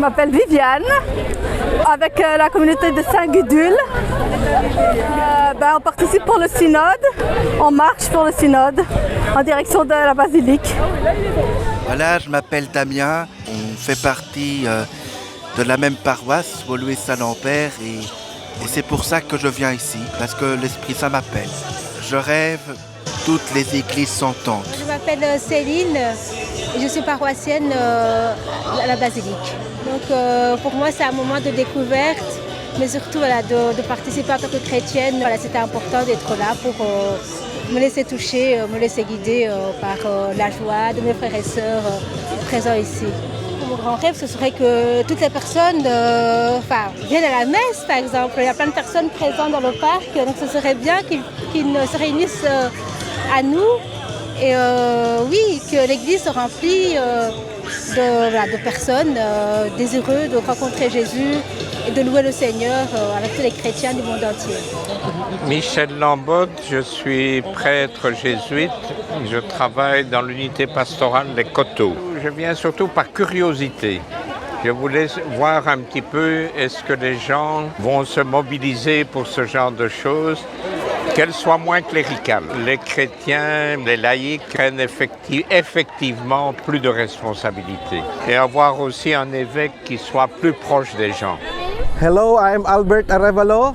Je m'appelle Viviane, avec la communauté de Saint-Gudule. On participe pour le synode, on marche pour le synode en direction de la basilique. Voilà, je m'appelle Damien, on fait partie de la même paroisse, Woluwe-Saint-Lambert, et c'est pour ça que je viens ici, parce que l'Esprit Saint m'appelle. Je rêve, toutes les églises s'entendent. Je m'appelle Céline, et je suis paroissienne à la basilique. Donc pour moi c'est un moment de découverte, mais surtout de participer en tant que chrétienne. Voilà, c'était important d'être là pour me laisser toucher, me laisser guider par la joie de mes frères et sœurs présents ici. Mon grand rêve, ce serait que toutes les personnes viennent à la messe, par exemple. Il y a plein de personnes présentes dans le parc, donc ce serait bien qu'ils se réunissent à nous. Et oui, que l'église se remplit de personnes désireuses de rencontrer Jésus et de louer le Seigneur avec tous les chrétiens du monde entier. Michel Lambotte, je suis prêtre jésuite, je travaille dans l'unité pastorale des Coteaux. Je viens surtout par curiosité. Je voulais voir un petit peu est-ce que les gens vont se mobiliser pour ce genre de choses, qu'elles soient moins cléricales. Les chrétiens, les laïcs prennent effectivement plus de responsabilités et avoir aussi un évêque qui soit plus proche des gens. Hello, I'm Albert Arevalo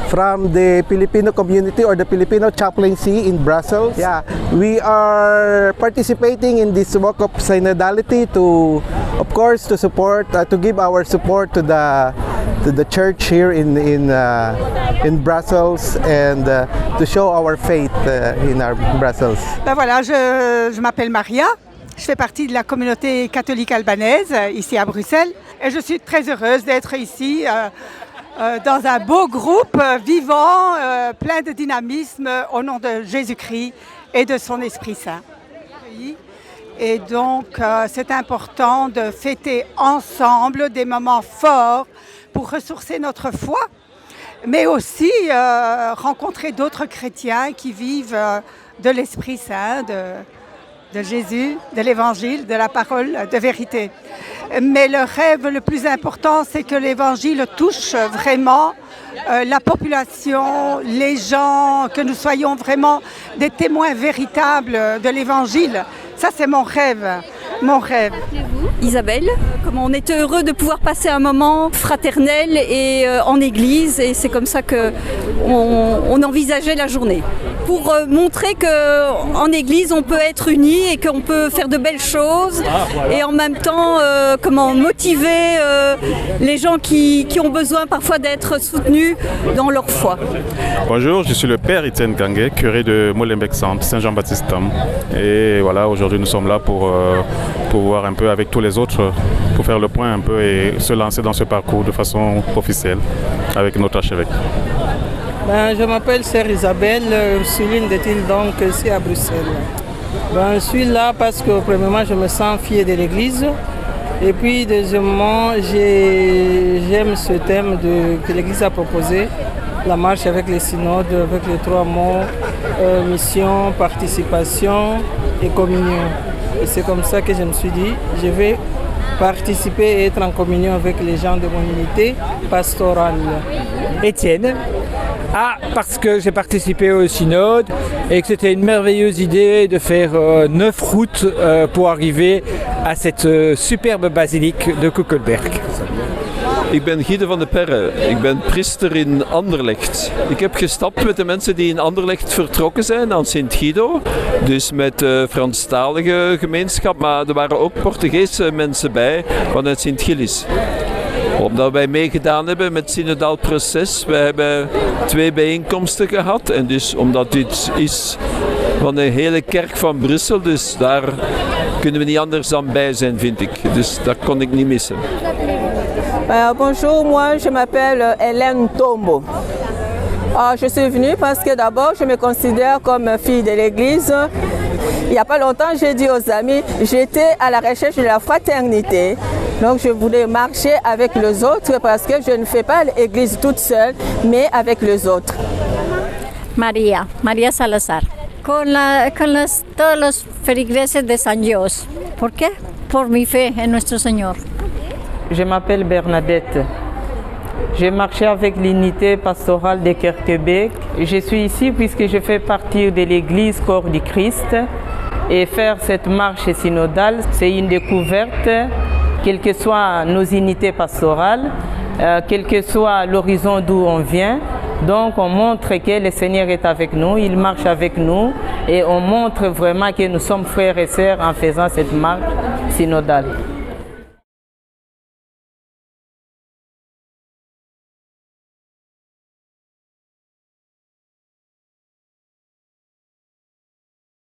from the Filipino community or the Filipino chaplaincy in Brussels. Yeah, we are participating in this walk of synodality to, of course, to support, to give our support to the church here in Brussels and to show our faith in our Brussels. Ben voilà, je m'appelle Maria. Je fais partie de la communauté catholique albanaise ici à Bruxelles et je suis très heureuse d'être ici dans un beau groupe vivant, plein de dynamisme au nom de Jésus-Christ et de son Esprit Saint. Et donc c'est important de fêter ensemble des moments forts pour ressourcer notre foi, mais aussi rencontrer d'autres chrétiens qui vivent de l'Esprit Saint, de Jésus, de l'Évangile, de la parole de vérité. Mais le rêve le plus important, c'est que l'Évangile touche vraiment la population, les gens, que nous soyons vraiment des témoins véritables de l'Évangile. Ça, c'est mon rêve. Mon rêve. Isabelle, comment on était heureux de pouvoir passer un moment fraternel et en église, et c'est comme ça qu'on envisageait la journée. Pour montrer qu'en église on peut être unis et qu'on peut faire de belles choses et en même temps motiver les gens qui ont besoin parfois d'être soutenus dans leur foi. Bonjour, je suis le père Étienne Ganguet, curé de Molenbeek-Centre, Saint-Jean-Baptiste-Dam. Et voilà, aujourd'hui nous sommes là pour voir un peu avec tous les autres, pour faire le point un peu et se lancer dans ce parcours de façon officielle avec notre archevêque. Je m'appelle Sœur Isabelle, Ursuline de Tildonc, ici à Bruxelles. Je suis là parce que premièrement je me sens fille de l'église et puis deuxièmement j'aime ce thème que l'église a proposé, la marche avec les synodes, avec les 3 mots, mission, participation et communion. Et c'est comme ça que je me suis dit, je vais participer et être en communion avec les gens de mon unité pastorale. Étienne. Parce que j'ai participé au synode et que c'était une merveilleuse idée de faire 9 routes pour arriver à cette superbe basilique de Koekelberg. Ik ben Guido van de Perre, ik ben priester in Anderlecht. Ik heb gestapt met de mensen die in Anderlecht vertrokken zijn aan Sint Guido. Dus met de Franstalige gemeenschap, maar er waren ook Portugese mensen bij vanuit Sint Gilles. Omdat wij meegedaan hebben met het synodaal proces. We hebben 2 bijeenkomsten gehad. En dus omdat dit is van de hele kerk van Brussel, dus daar kunnen we niet anders dan bij zijn, vind ik. Dus dat kon ik niet missen. Bonjour, moi je m'appelle Hélène Tombo. Je suis venue parce que d'abord je me considère comme fille de l'église. Il n'y a pas longtemps, j'ai dit aux amis, j'étais à la recherche de la fraternité. Donc je voulais marcher avec les autres parce que je ne fais pas l'église toute seule, mais avec les autres. María Salazar. Con todos los feligreses de San Jos. ¿Por qué? Por mi fe en nuestro Señor. Je m'appelle Bernadette. J'ai marché avec l'unité pastorale de Québec. Je suis ici puisque je fais partie de l'Église Corps du Christ. Et faire cette marche synodale, c'est une découverte, quelles que soient nos unités pastorales, quel que soit l'horizon d'où on vient. Donc on montre que le Seigneur est avec nous, il marche avec nous et on montre vraiment que nous sommes frères et sœurs en faisant cette marche synodale.